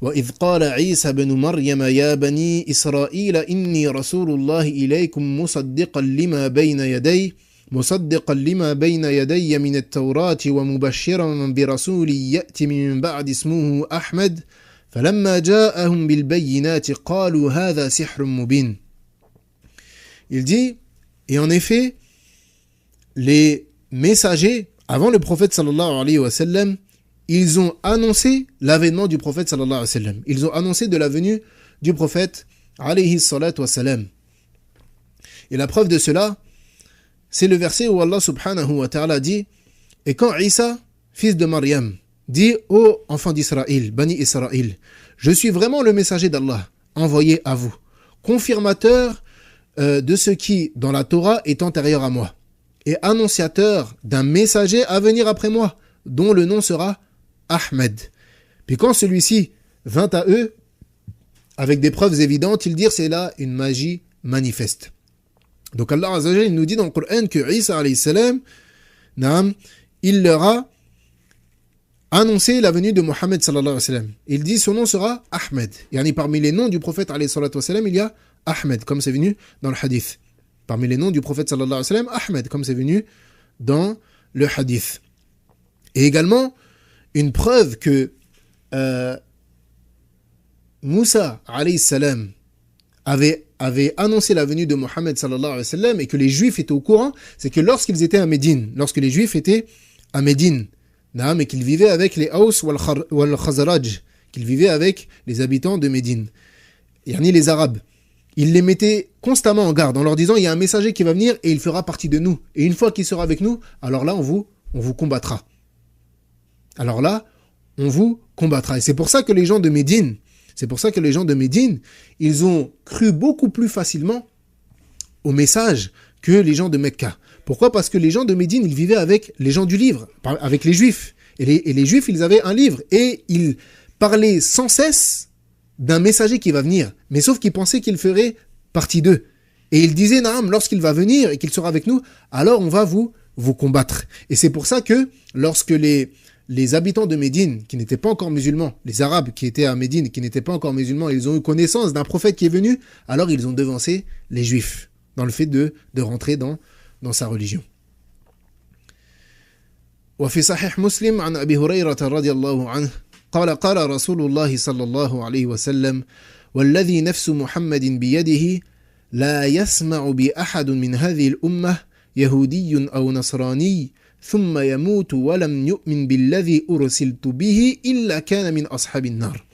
وإذ قال عيسى بن مريم يا بني إسرائيل إني رسول الله إليكم مصدقا لما بين يدي من التوراة ومبشرا برسول يأتي من بعد اسمه أحمد فلما جاءهم بالبينات قالوا هذا سحر مبين. Il dit, et en effet, les messagers, avant le prophète sallallahu alayhi wa sallam, ils ont annoncé l'avènement du prophète sallallahu alayhi wa sallam. Ils ont annoncé de la venue du prophète alayhi salatu wa salam. Et la preuve de cela, c'est le verset où Allah subhanahu wa ta'ala dit, et quand Isa, fils de Maryam, dit ô enfants d'Israël, Bani Israël, je suis vraiment le messager d'Allah, envoyé à vous, confirmateur de ce qui, dans la Torah, est antérieur à moi, et annonciateur d'un messager à venir après moi, dont le nom sera Ahmed. Puis quand celui-ci vint à eux, avec des preuves évidentes, ils dirent c'est là une magie manifeste. Donc Allah Azza wa Jalla nous dit dans le Coran que Isa alayhi salam, il leur a annoncé la venue de Mohammed sallallahu alayhi wa sallam. Il dit son nom sera Ahmed. Yani parmi les noms du prophète alayhi salatu wa sallam, il y a Ahmed, comme c'est venu dans le hadith. Parmi les noms du prophète sallallahu alayhi wa sallam, Ahmed, comme c'est venu dans le hadith. Et également, une preuve que Moussa alayhi salam avait annoncé la venue de Mohammed sallallahu alayhi wa sallam et que les Juifs étaient au courant, c'est que lorsqu'ils étaient à Médine, lorsque les Juifs étaient à Médine, et qu'ils vivaient avec les Aws wal Khazraj, qu'ils vivaient avec les habitants de Médine, yani les Arabes, ils les mettaient constamment en garde en leur disant il y a un messager qui va venir et il fera partie de nous. Et une fois qu'il sera avec nous, alors là on vous combattra. Alors là, on vous combattra. Et c'est pour ça que les gens de Médine, ils ont cru beaucoup plus facilement au message que les gens de Mecca. Pourquoi? Parce que les gens de Médine, ils vivaient avec les gens du livre, avec les Juifs. Et les Juifs, ils avaient un livre. Et ils parlaient sans cesse d'un messager qui va venir. Mais sauf qu'ils pensaient qu'il ferait partie d'eux. Et ils disaient, Naam, lorsqu'il va venir et qu'il sera avec nous, alors on va vous combattre. Et c'est pour ça que lorsque les habitants de Médine, qui n'étaient pas encore musulmans, les Arabes qui étaient à Médine, qui n'étaient pas encore musulmans, ils ont eu connaissance d'un prophète qui est venu, alors ils ont devancé les Juifs dans le fait de rentrer dans sa religion. وفي صحيح مسلم عن أبي هريرة رضي الله عنه قال رسول الله صلى الله عليه وسلم والذي نفس محمد بيده لا يسمع بأحد من هذه الأمة يهودي أو نصراني ثم يموت ولم يؤمن بالذي أرسلت به إلا كان من أصحاب النار.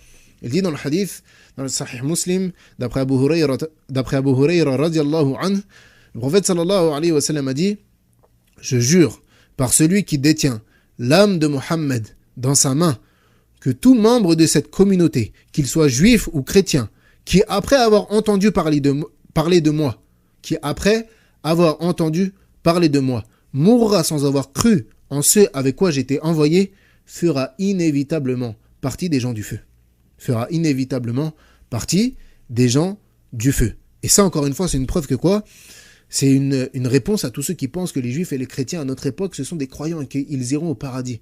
Il dit dans le hadith, dans le Sahih Muslim, d'après Abu Hurayra radiallahu anhu, le prophète sallallahu alayhi wa sallam a dit, je jure par celui qui détient l'âme de Mohammed dans sa main, que tout membre de cette communauté, qu'il soit juif ou chrétien, qui après avoir entendu parler de moi, mourra sans avoir cru en ce avec quoi j'étais envoyé, fera inévitablement partie des gens du feu. Et ça, encore une fois, c'est une preuve que quoi? C'est une réponse à tous ceux qui pensent que les juifs et les chrétiens à notre époque, ce sont des croyants et qu'ils iront au paradis.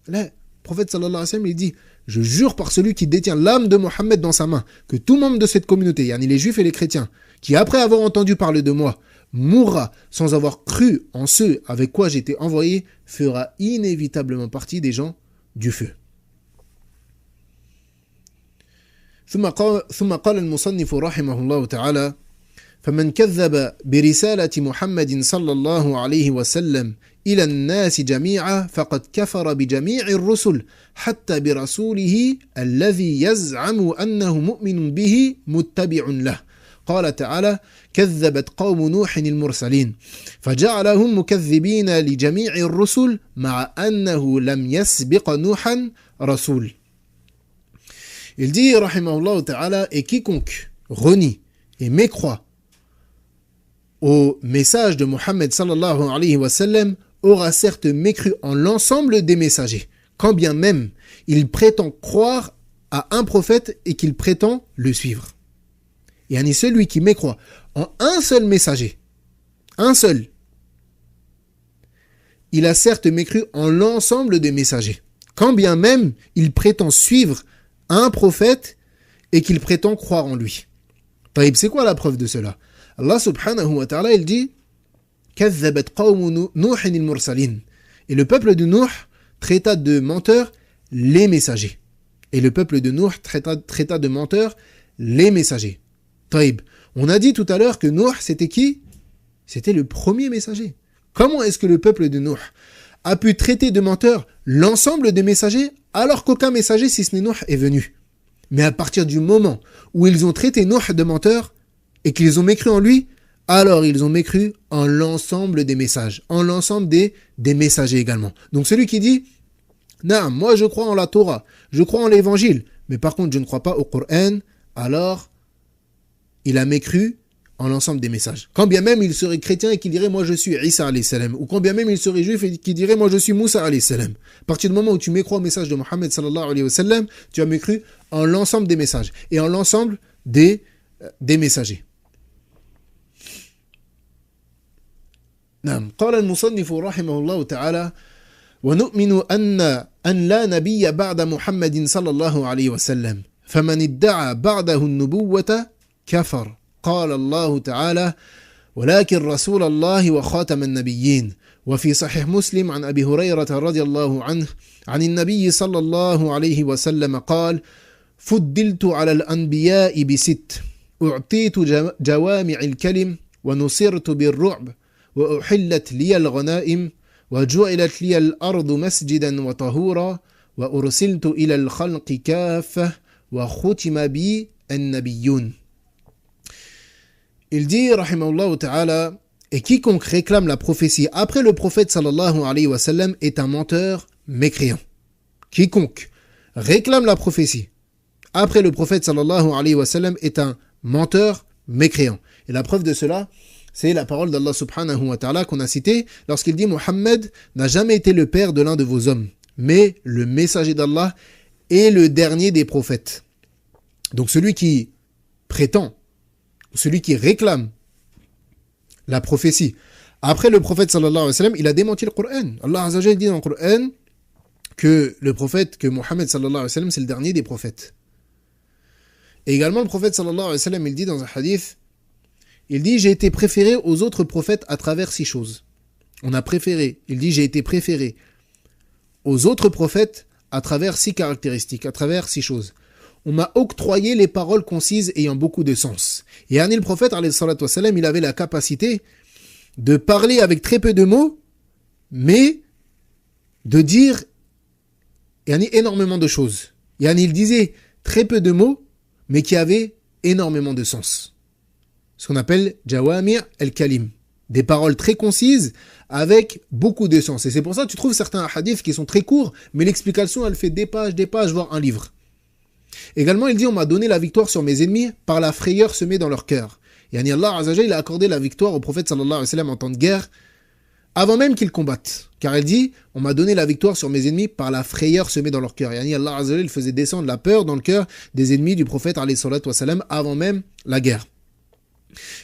Là, le prophète sallallahu alayhi wa sallam, il dit, je jure par celui qui détient l'âme de Mohammed dans sa main, que tout membre de cette communauté, yani les juifs et les chrétiens, qui après avoir entendu parler de moi, mourra sans avoir cru en ce avec quoi j'étais envoyé, fera inévitablement partie des gens du feu. ثم قال المصنف رحمه الله تعالى فمن كذب برسالة محمد صلى الله عليه وسلم إلى الناس جميعا فقد كفر بجميع الرسل حتى برسوله الذي يزعم أنه مؤمن به متبع له قال تعالى كذبت قوم نوح المرسلين فجعلهم مكذبين لجميع الرسل مع أنه لم يسبق نوحا رسول. Il dit, rahimahullah ta'ala, et quiconque renie et mécroit au message de Mohammed sallallahu alayhi wa sallam aura certes mécru en l'ensemble des messagers, quand bien même il prétend croire à un prophète et qu'il prétend le suivre. Et celui qui mécroit en un seul messager, un seul, il a certes mécru en l'ensemble des messagers, quand bien même il prétend suivre un prophète et qu'il prétend croire en lui. Taïb, c'est quoi la preuve de cela? Allah subhanahu wa ta'ala, il dit كذبت قوم نوح المرسلين. Et le peuple de Nuh traita de menteurs les messagers. Et le peuple de Nuh traita de menteurs les messagers. Taïb, on a dit tout à l'heure que Nuh, c'était qui? C'était le premier messager. Comment est-ce que le peuple de Nuh a pu traiter de menteurs l'ensemble des messagers alors qu'aucun messager, si ce n'est Nuh, est venu? Mais à partir du moment où ils ont traité Nuh de menteur et qu'ils ont mécru en lui, alors ils ont mécru en l'ensemble des messages, en l'ensemble des messagers également. Donc celui qui dit « Non, moi je crois en la Torah, je crois en l'évangile, mais par contre je ne crois pas au Coran », alors il a mécru en l'ensemble des messages. Quand bien même il serait chrétien et qu'il dirait « Moi je suis Isa alayhi salam » ou quand bien même il serait juif et qu'il dirait « Moi je suis Moussa alayhi salam ». À partir du moment où tu mécrois au message de Mohammed sallallahu alayhi wa sallam, tu as mécru en l'ensemble des messages et en l'ensemble des messagers. نعم قال المصنف رحمه الله تعالى ونؤمن أن لا نبي بعد محمد صلى الله عليه وسلم فمن ادعى بعده النبوة كفر قال الله تعالى ولكن رسول الله وخاتم النبيين وفي صحيح مسلم عن أبي هريرة رضي الله عنه عن النبي صلى الله عليه وسلم قال فضلت على الأنبياء بست أعطيت جوامع الكلم ونصرت بالرعب وأحلت لي الغنائم وجعلت لي الأرض مسجدا وطهورا وأرسلت إلى الخلق كافة وختم بي النبيون. Il dit, rahimahullah ta'ala, et quiconque réclame la prophétie après le prophète sallallahu alayhi wa sallam est un menteur mécréant. Quiconque réclame la prophétie après le prophète sallallahu alayhi wa sallam est un menteur mécréant. Et la preuve de cela, c'est la parole d'Allah subhanahu wa ta'ala qu'on a citée lorsqu'il dit « Mohammed n'a jamais été le père de l'un de vos hommes, mais le messager d'Allah est le dernier des prophètes. » Donc celui qui prétend, celui qui réclame la prophétie après le prophète sallallahu alayhi wa sallam, il a démenti le Coran. Allah azza wa jalla dit dans le Coran que le prophète, que Mohammed sallallahu alayhi wa sallam, c'est le dernier des prophètes. Et également le prophète sallallahu alayhi wa sallam, il dit dans un hadith, il dit, j'ai été préféré aux autres prophètes à travers 6 choses. On a préféré, il dit, j'ai été préféré aux autres prophètes à travers 6 caractéristiques, à travers 6 choses. On m'a octroyé les paroles concises ayant beaucoup de sens. Et le prophète, alayhi salatu wa sallam, il avait la capacité de parler avec très peu de mots, mais de dire énormément de choses. Il disait très peu de mots, mais qui avaient énormément de sens. Ce qu'on appelle Jawami' al-Kalim. Des paroles très concises avec beaucoup de sens. Et c'est pour ça que tu trouves certains hadiths qui sont très courts, mais l'explication, elle fait des pages, voire un livre. Également, il dit, on m'a donné la victoire sur mes ennemis par la frayeur semée dans leur cœur. Et Allah Azza wa Jalla, il a accordé la victoire au prophète sallallahu alayhi wa sallam en temps de guerre, avant même qu'il combatte. Car il dit, on m'a donné la victoire sur mes ennemis par la frayeur semée dans leur cœur. Et Allah Azza wa Jalla, il faisait descendre la peur dans le cœur des ennemis du prophète alayhi salatu wa sallam avant même la guerre.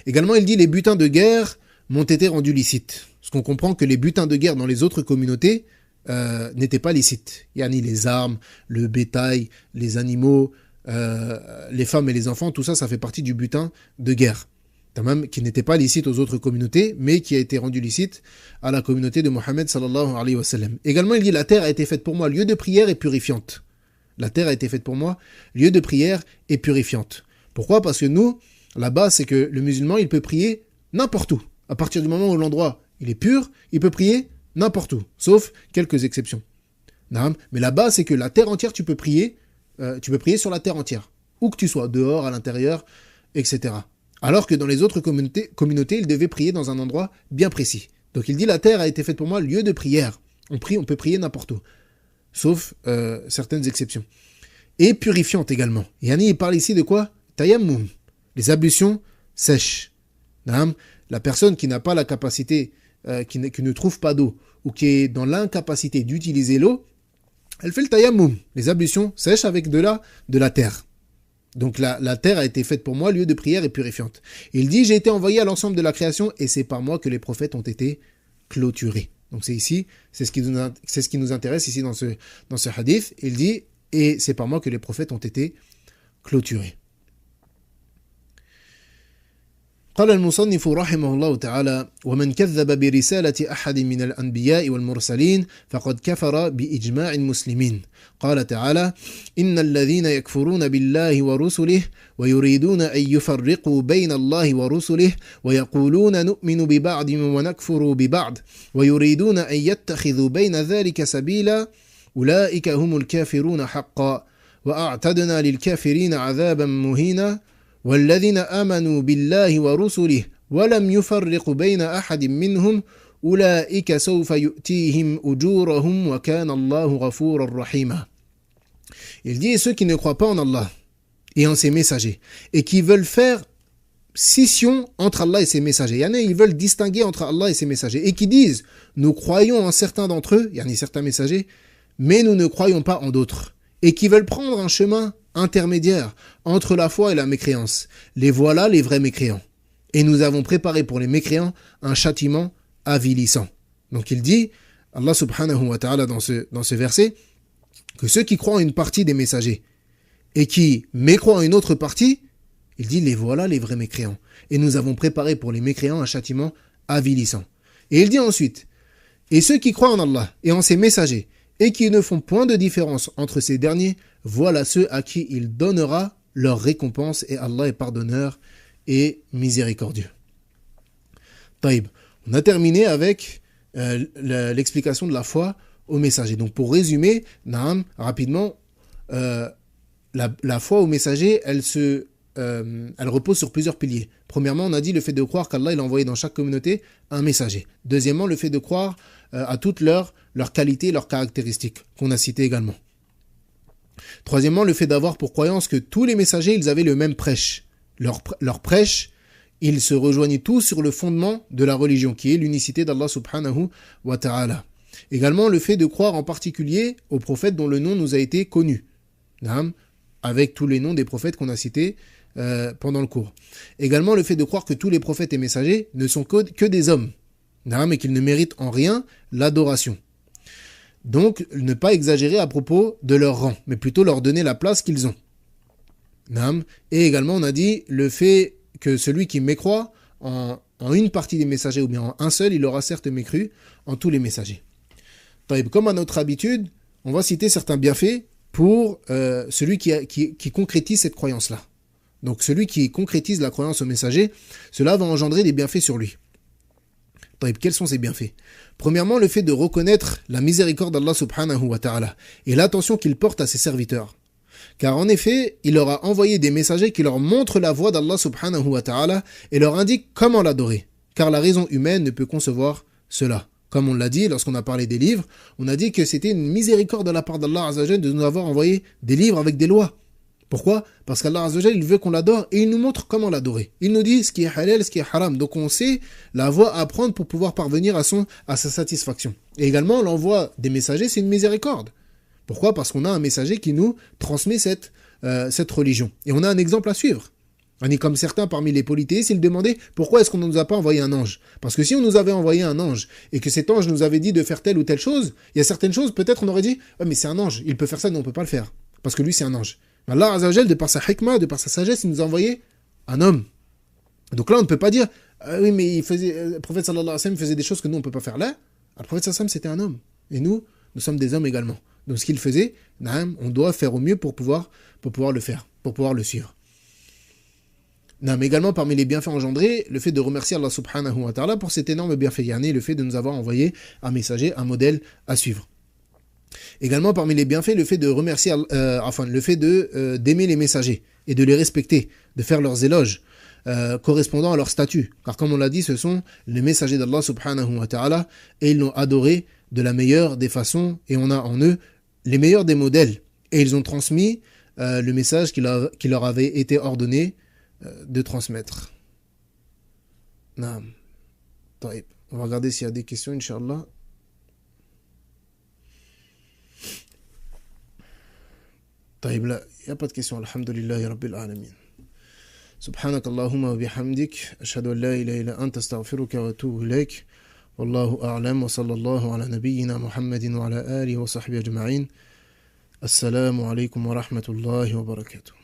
Également, il dit, les butins de guerre m'ont été rendus licites. Parce qu'on comprend que les butins de guerre dans les autres communautés n'étaient pas licites. Les armes, le bétail, les animaux, les femmes et les enfants, tout ça, ça fait partie du butin de guerre. Tamam, qui n'était pas licite aux autres communautés, mais qui a été rendu licite à la communauté de Mohammed sallallahu alayhi wa sallam. Également, il dit, la terre a été faite pour moi lieu de prière et purifiante. La terre a été faite pour moi lieu de prière et purifiante. Pourquoi? Parce que nous, là-bas, c'est que le musulman, il peut prier n'importe où. À partir du moment où l'endroit, il est pur, il peut prier n'importe où, sauf quelques exceptions. Non, mais là-bas, c'est que la terre entière, tu peux prier sur la terre entière. Où que tu sois, dehors, à l'intérieur, etc. Alors que dans les autres communautés, ils devaient prier dans un endroit bien précis. Donc il dit la terre a été faite pour moi lieu de prière. On peut prier n'importe où, sauf certaines exceptions. Et purifiante également. Yani il parle ici de quoi? Tayammum, les ablutions sèches. La personne qui n'a pas la capacité, qui ne trouve pas d'eau, ou qui est dans l'incapacité d'utiliser l'eau, elle fait le tayammum, les ablutions sèches avec de la terre. Donc la terre a été faite pour moi, lieu de prière et purifiante. Il dit, j'ai été envoyé à l'ensemble de la création et c'est par moi que les prophètes ont été clôturés. Donc c'est ce qui nous intéresse ici dans ce hadith. Il dit, et c'est par moi que les prophètes ont été clôturés. قال المصنف رحمه الله تعالى: ومن كذب برسالة أحد من الأنبياء والمرسلين فقد كفر بإجماع المسلمين. قال تعالى: إن الذين يكفرون بالله ورسله ويريدون أن يفرقوا بين الله ورسله ويقولون نؤمن ببعض ونكفر ببعض ويريدون أن يتخذوا بين ذلك سبيلا أولئك هم الكافرون حقا وأعتدنا للكافرين عذابا مهينا والذين آمنوا بالله ورسله ولم يفرقوا بين أحد منهم أولئك سوف يؤتيهم أجورهم وكان الله غفورا رحيما. Il dit, ceux qui ne croient pas en Allah et en ses messagers et qui veulent faire scission entre Allah et ses messagers, ils veulent distinguer entre Allah et ses messagers et qui disent, nous croyons en certains d'entre eux, certains messagers, mais nous ne croyons pas en d'autres, et qui veulent prendre un chemin intermédiaire entre la foi et la mécréance. Les voilà les vrais mécréants. Et nous avons préparé pour les mécréants un châtiment avilissant. Donc il dit, Allah subhanahu wa ta'ala dans ce verset, que ceux qui croient en une partie des messagers et qui mécroient en une autre partie, il dit, les voilà les vrais mécréants. Et nous avons préparé pour les mécréants un châtiment avilissant. Et il dit ensuite, et ceux qui croient en Allah et en ses messagers et qui ne font point de différence entre ces derniers, voilà ceux à qui il donnera leur récompense et Allah est pardonneur et miséricordieux. Taïb. On a terminé avec l'explication de la foi au messager. Donc pour résumer, rapidement, la foi au messager, elle repose sur plusieurs piliers. Premièrement, on a dit le fait de croire qu'Allah il a envoyé dans chaque communauté un messager. Deuxièmement, le fait de croire à toutes leurs qualités, leurs caractéristiques, qu'on a citées également. Troisièmement, le fait d'avoir pour croyance que tous les messagers, ils avaient le même prêche. Leur prêche, ils se rejoignaient tous sur le fondement de la religion, qui est l'unicité d'Allah subhanahu wa ta'ala. Également, le fait de croire en particulier aux prophètes dont le nom nous a été connu, avec tous les noms des prophètes qu'on a cités pendant le cours. Également, le fait de croire que tous les prophètes et messagers ne sont que des hommes, et qu'ils ne méritent en rien l'adoration. Donc, ne pas exagérer à propos de leur rang, mais plutôt leur donner la place qu'ils ont. Et également, on a dit le fait que celui qui mécroit en une partie des messagers ou bien en un seul, il aura certes mécru en tous les messagers. Comme à notre habitude, on va citer certains bienfaits pour celui qui concrétise cette croyance-là. Donc, celui qui concrétise la croyance au messager, cela va engendrer des bienfaits sur lui. Quels sont ces bienfaits? Premièrement, le fait de reconnaître la miséricorde d'Allah subhanahu wa ta'ala et l'attention qu'il porte à ses serviteurs. Car en effet, il leur a envoyé des messagers qui leur montrent la voie d'Allah subhanahu wa ta'ala et leur indiquent comment l'adorer. Car la raison humaine ne peut concevoir cela. Comme on l'a dit lorsqu'on a parlé des livres, on a dit que c'était une miséricorde de la part d'Allah azza wa jalla de nous avoir envoyé des livres avec des lois. Pourquoi? Parce qu'Allah azza wa jalla, il veut qu'on l'adore et il nous montre comment l'adorer. Il nous dit ce qui est halal, ce qui est haram. Donc on sait la voie à prendre pour pouvoir parvenir à sa satisfaction. Et également, l'envoi des messagers, c'est une miséricorde. Pourquoi? Parce qu'on a un messager qui nous transmet cette religion. Et on a un exemple à suivre. On est comme certains parmi les polythéistes, ils demandaient pourquoi est-ce qu'on ne nous a pas envoyé un ange? Parce que si on nous avait envoyé un ange et que cet ange nous avait dit de faire telle ou telle chose, il y a certaines choses, peut-être on aurait dit mais c'est un ange, il peut faire ça, nous on ne peut pas le faire. Parce que lui c'est un ange. Mais Allah azza wa jalla, de par sa hikmah, de par sa sagesse, il nous a envoyé un homme. Donc là on ne peut pas dire oui mais le prophète sallallahu alayhi wa sallam faisait des choses que nous on ne peut pas faire. Là, le prophète sallallahu alayhi wa sallam c'était un homme. Et nous sommes des hommes également. Donc ce qu'il faisait, on doit faire au mieux pour pouvoir le faire, pour pouvoir le suivre. Mais également parmi les bienfaits engendrés, le fait de remercier Allah subhanahu wa ta'ala pour cet énorme bienfait, le fait de nous avoir envoyé un messager, un modèle à suivre. Également parmi les bienfaits, le fait de remercier, d'aimer les messagers et de les respecter, de faire leurs éloges, correspondant à leur statut. Car comme on l'a dit, ce sont les messagers d'Allah subhanahu wa ta'ala et ils l'ont adoré de la meilleure des façons et on a en eux les meilleurs des modèles. Et ils ont transmis le message qui leur avait été ordonné de transmettre. Naam. Taïb. On va regarder s'il y a des questions, Inch'Allah. Taïb, là, il n'y a pas de questions. Alhamdulillahi Rabbil Alamin. سبحانك اللهم وبحمدك أشهد أن لا إله إلا أنت أستغفرك وأتوب إليك والله أعلم وصلى الله على نبينا محمد وعلى آله وصحبه أجمعين السلام عليكم ورحمة الله وبركاته